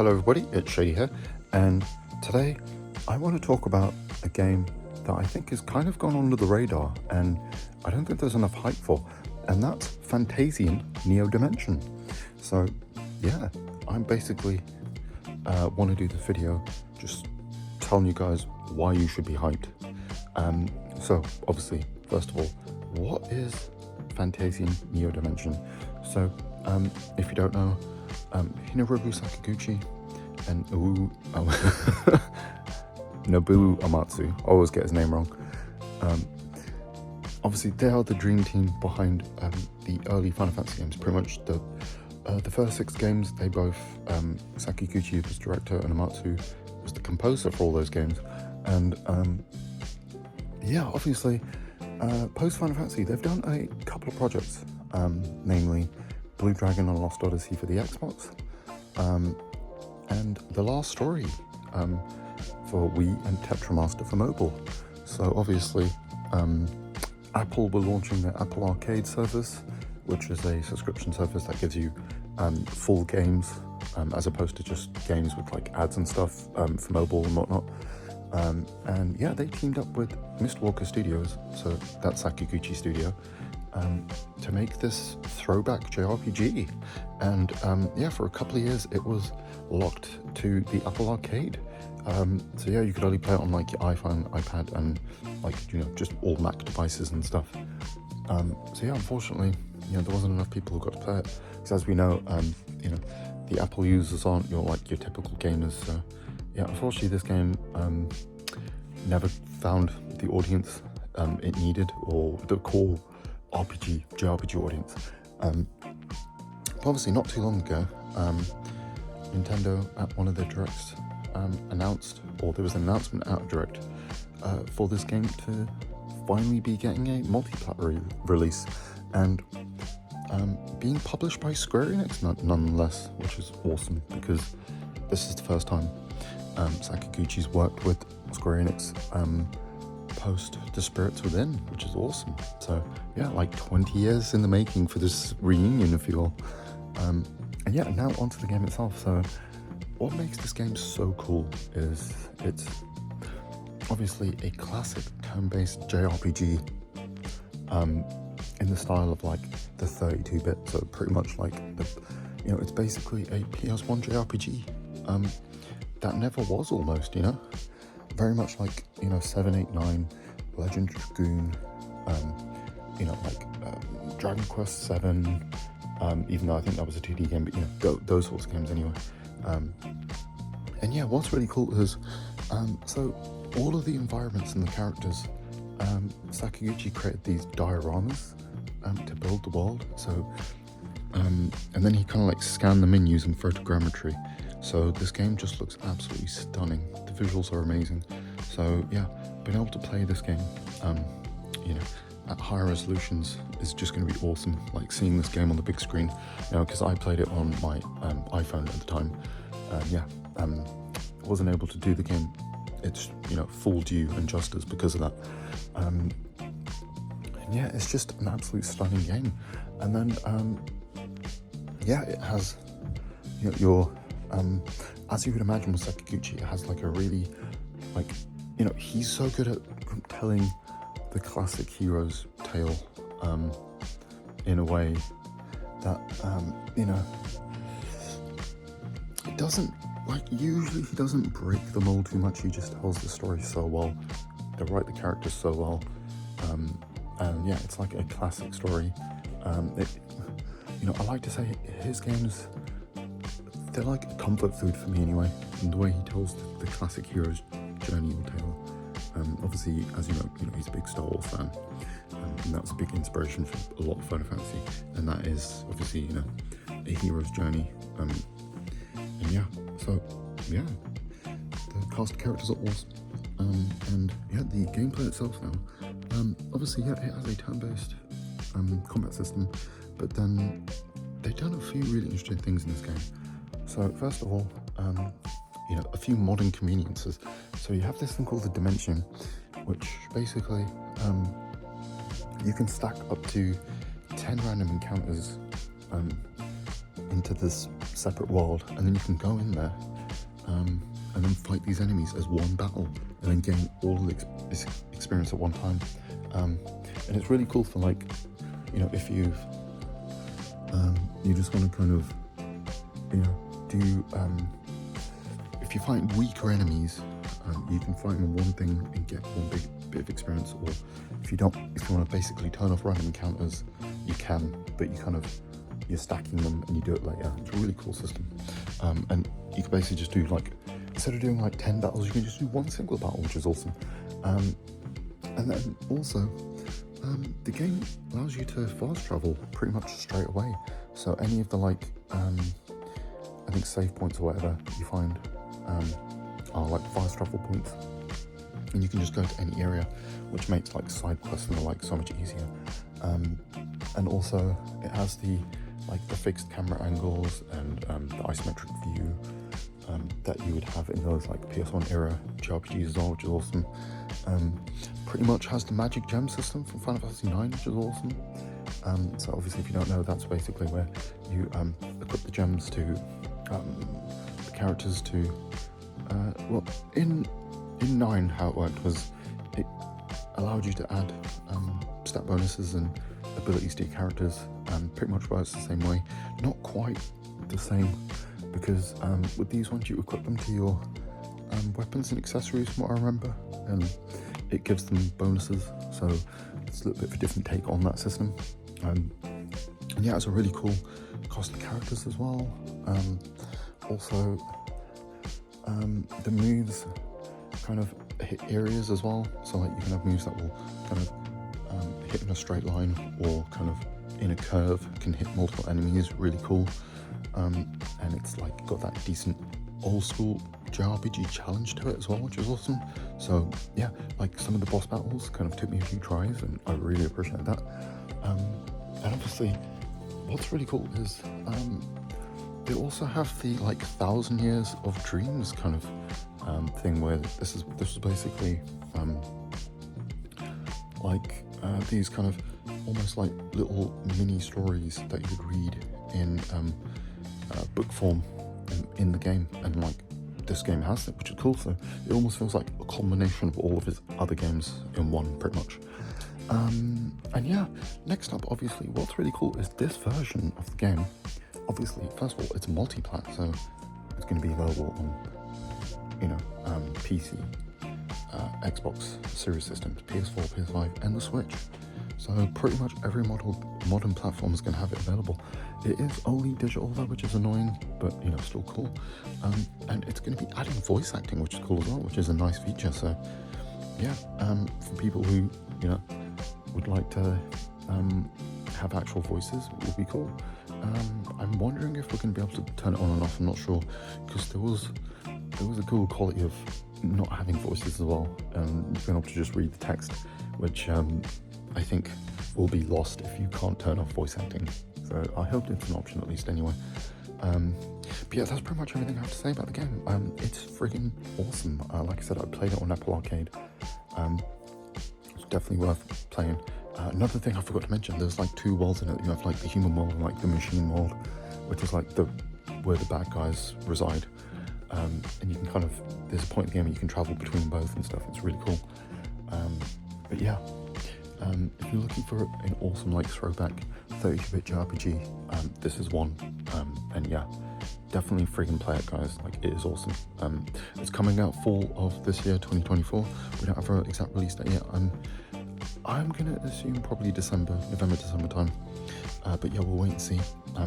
Hello everybody, it's Shady here, and today I want to talk about a game that I think has kind of gone under the radar and I don't think there's enough hype for, and that's Fantasian Neo. So yeah, I'm basically want to do this video just telling you guys why you should be hyped. So obviously, first of all, what is Fantasian Neo? So if you don't know, Hinorobu Sakaguchi and Nobuo Uematsu, I always get his name wrong. Obviously, they are the dream team behind the early Final Fantasy games. Pretty much the first 6 games, they both, Sakaguchi was director and Uematsu was the composer for all those games. And yeah, obviously, post Final Fantasy, they've done a couple of projects, namely Blue Dragon and Lost Odyssey for the Xbox, and The Last Story for Wii and Tetramaster for mobile. So obviously, Apple were launching their Apple Arcade service, which is a subscription service that gives you full games, as opposed to just games with like ads and stuff for mobile and whatnot. And yeah, they teamed up with Mistwalker Studios, so that's Sakaguchi Studio, to make this throwback JRPG. And yeah, for a couple of years it was locked to the Apple Arcade. So yeah, you could only play it on like your iPhone, iPad, and like, you know, just all Mac devices and stuff. So yeah, unfortunately, you know, there wasn't enough people who got to play it, because as we know, you know, the Apple users aren't your typical gamers. So yeah, unfortunately, this game never found the audience it needed, or the core JRPG audience. But obviously, not too long ago, Nintendo at one of their directs announced, or there was an announcement out of Direct for this game to finally be getting a multi-platform release, and being published by Square Enix nonetheless, which is awesome, because this is the first time Sakaguchi's worked with Square Enix post The Spirits Within, which is awesome. So yeah, like 20 years in the making for this reunion, if you will. And yeah, now onto the game itself. So what makes this game so cool is it's obviously a classic turn-based JRPG in the style of like the 32-bit, so pretty much like the, you know, it's basically a PS1 JRPG that never was, almost, you know, very much like, you know, 7, 8, 9, Legend Dragoon, you know, like Dragon Quest 7, even though I think that was a 2D game, but you know, those sorts of games anyway. And yeah, what's really cool is, so all of the environments and the characters, Sakaguchi created these dioramas to build the world. So, and then he kind of like scanned them in using photogrammetry. So this game just looks absolutely stunning. The visuals are amazing. So yeah, being able to play this game, you know, at higher resolutions is just going to be awesome. Like seeing this game on the big screen, you know, because I played it on my iPhone at the time. Yeah, wasn't able to do the game its, you know, full due and justice because of that. And yeah, it's just an absolute stunning game. And then yeah, it has, you know, your as you would imagine with Sakaguchi, it has like a really, like, you know, he's so good at telling the classic hero's tale in a way that, you know, it doesn't, like, usually he doesn't break the mold too much. He just tells the story so well, they write the characters so well, and yeah, it's like a classic story. You know, I like to say his games, they're like comfort food for me anyway, and the way he tells the classic hero's journey or tale. Obviously, as you know, he's a big Star Wars fan, and that was a big inspiration for a lot of Final Fantasy, and that is obviously, you know, a hero's journey. And yeah, so yeah, the cast of characters are awesome, and yeah, the gameplay itself now, obviously, yeah, it has a turn-based combat system, but then they've done a few really interesting things in this game. So first of all, you know, a few modern conveniences. So you have this thing called the Dimension, which basically you can stack up to 10 random encounters into this separate world, and then you can go in there and then fight these enemies as one battle, and then gain all the experience at one time. And it's really cool for, like, you know, if you just want to kind of, you know, do if you fight weaker enemies, you can fight them on one thing and get one big bit of experience, or if you want to basically turn off random encounters, you can, but you're stacking them and you do it later. It's a really cool system. And you can basically just do, like, instead of doing like 10 battles, you can just do one single battle, which is awesome. And then also, the game allows you to fast travel pretty much straight away. So any of the, like, I think save points or whatever you find are like fast travel points, and you can just go to any area, which makes, like, side quests and the like so much easier. And also it has the fixed camera angles and the isometric view that you would have in those, like, PS1 era JRPGs as well, which is awesome. Pretty much has the magic gem system from Final Fantasy 9, which is awesome. So obviously, if you don't know, that's basically where you equip the gems to the characters to well, in 9, how it worked was it allowed you to add stat bonuses and abilities to your characters, pretty much works the same way. Not quite the same, because with these ones you equip them to your weapons and accessories, from what I remember, and it gives them bonuses, so it's a little bit of a different take on that system. And yeah, it's a really cool cast of characters as well. Also, the moves kind of hit areas as well, so, like, you can have moves that will kind of hit in a straight line, or kind of in a curve, can hit multiple enemies. Really cool. And it's, like, got that decent old school JRPG challenge to it as well, which is awesome. So yeah, like, some of the boss battles kind of took me a few tries, and I really appreciate that. And obviously, what's really cool is they also have the, like, 1,000 Years of Dreams kind of thing, where this was basically like these kind of almost like little mini stories that you would read in book form in the game, and, like, this game has it, which is cool. So it almost feels like a combination of all of his other games in one, pretty much. And yeah, next up, obviously, what's really cool is this version of the game. Obviously, first of all, it's multi-plat, so it's going to be available on, you know, PC, Xbox Series systems, PS4, PS5, and the Switch. So pretty much every modern platform is going to have it available. It is only digital though, which is annoying, but, you know, still cool. And it's going to be adding voice acting, which is cool as well, which is a nice feature. So yeah, for people who, you know, would like to have actual voices, would be cool. I'm wondering if we're going to be able to turn it on and off. I'm not sure, because there was a cool quality of not having voices as well, and being able to just read the text, which I think will be lost if you can't turn off voice acting. So I hope it's an option, at least, anyway. But yeah, that's pretty much everything I have to say about the game. It's friggin' awesome. Like I said, I played it on Apple Arcade. It's definitely worth playing. Another thing I forgot to mention, there's, like, 2 worlds in it. You have, like, the human world and, like, the machine world, which is, like, where the bad guys reside. And you can kind of, there's a point in the game where you can travel between both and stuff. It's really cool. But yeah, if you're looking for an awesome, like, throwback 32-bit JRPG, this is one. And yeah, definitely freaking play it, guys. Like, it is awesome. It's coming out fall of this year, 2024. We don't have an exact release date yet. I'm gonna assume probably November, December time. But yeah, we'll wait and see.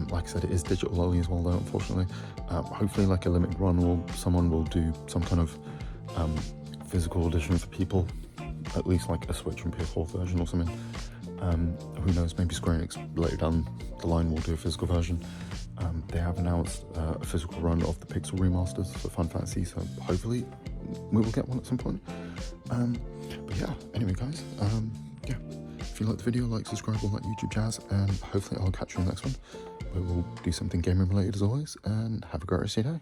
Like I said, it is digital only as well, though, unfortunately. Hopefully, like, a limited run, or someone will do some kind of physical edition for people, at least like a Switch and PS4 version or something. Who knows, maybe Square Enix later down the line will do a physical version. They have announced a physical run of the Pixel remasters for Final Fantasy, so hopefully we will get one at some point. But yeah, anyway, guys, yeah, if you like the video, like, subscribe, all that YouTube jazz, and hopefully I'll catch you in the next one, where we'll do something gaming related as always, and have a great rest of your day.